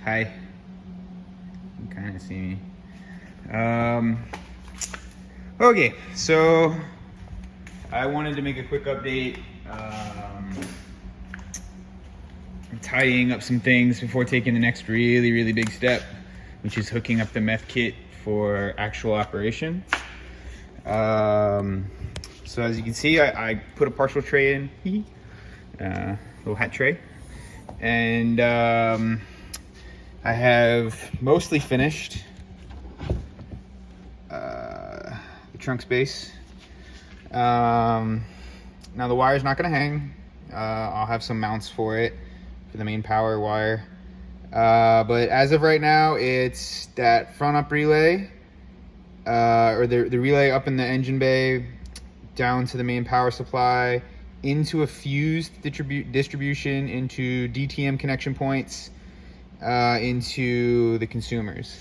Hi. You can kind of see me. Okay, so I wanted to make a quick update. I'm tidying up some things before taking the next really big step, which is hooking up the meth kit for actual operation. So as you can see, I put a partial tray in, little hat tray, and I have mostly finished the trunk space. Now the wire's not going to hang. I'll have some mounts for it for the main power wire, but as of right now, it's that front up relay, or the relay up in the engine bay down to the main power supply, into a fused distribution, into DTM connection points, into the consumers.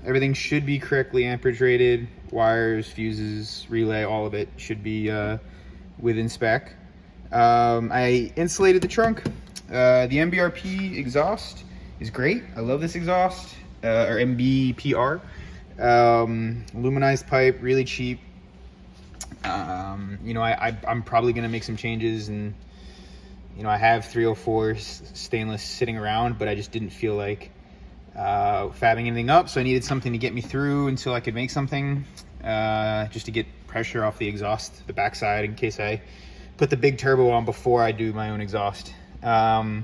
Everything should be correctly amperage rated. Wires, fuses, relay, all of it should be within spec. I insulated the trunk. The MBRP exhaust is great. I love this exhaust, or MBPR. Aluminized pipe, really cheap. I'm probably gonna make some changes, and I have 304 stainless sitting around, but I just didn't feel like fabbing anything up, so I needed something to get me through until I could make something, just to get pressure off the exhaust, the backside, in case I put the big turbo on before I do my own exhaust. But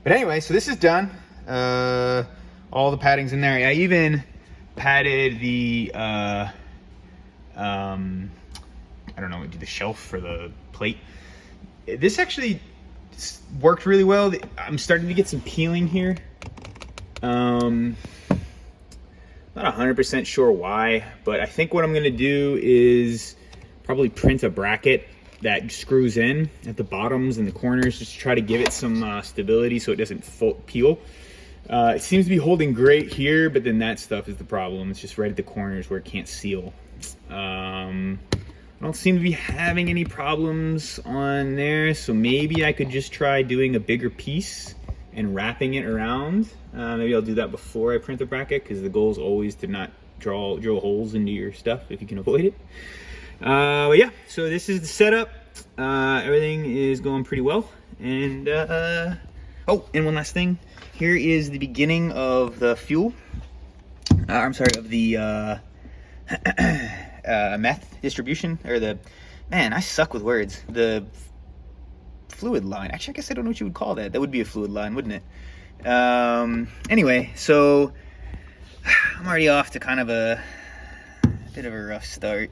anyway, so this is done. All the padding's in there. I even padded the I don't know, the shelf for the plate. This actually worked really well. I'm starting to get some peeling here. Not 100% sure why, but I think what I'm gonna do is probably print a bracket that screws in at the bottoms and the corners, just to try to give it some stability so it doesn't peel. It seems to be holding great here, but then that stuff is the problem. It's just right at the corners where it can't seal. I don't seem to be having any problems on there, so maybe I could just try doing a bigger piece and wrapping it around. Maybe I'll do that before I print the bracket, because the goal is always to not drill holes into your stuff if you can avoid it. But yeah, so this is the setup. Everything is going pretty well. And oh, and one last thing. Here is the beginning of the fuel. I'm sorry, of the meth distribution, or I suck with words. The fluid line. Actually, I guess I don't know what you would call that. That would be a fluid line, wouldn't it? Anyway, so I'm already off to kind of a bit of a rough start.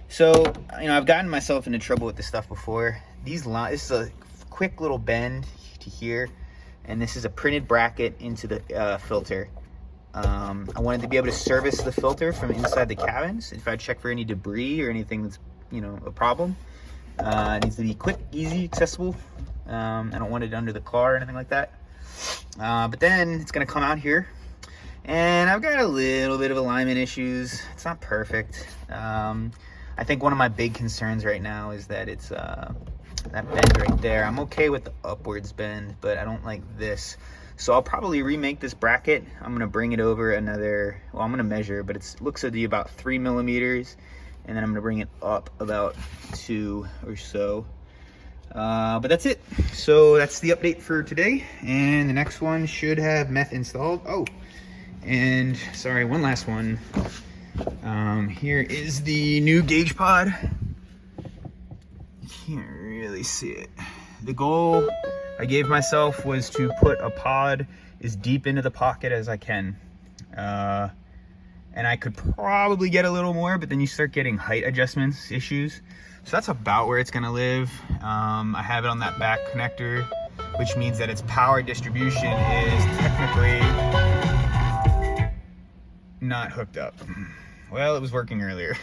So I've gotten myself into trouble with this stuff before. This is a quick little bend to here, and this is a printed bracket into the filter. I wanted to be able to service the filter from inside the cabins if I check for any debris or anything that's a problem. It needs to be quick, easy, accessible. I don't want it under the car or anything like that. But then it's gonna come out here, and I've got a little bit of alignment issues. It's not perfect. I think one of my big concerns right now is that it's that bend right there. I'm okay with the upwards bend, but I don't like this. So I'll probably remake this bracket. I'm gonna bring it over another, well, I'm gonna measure, but it looks to be about 3 millimeters. And then I'm gonna bring it up about 2 or so. But that's it. So that's the update for today. And the next one should have meth installed. Oh, and sorry, one last one. Here is the new gauge pod. You can't really see it. The goal I gave myself was to put a pod as deep into the pocket as I can. And I could probably get a little more, but then you start getting height adjustments issues. So that's about where it's gonna live. I have it on that back connector, which means that its power distribution is technically not hooked up. Well, it was working earlier.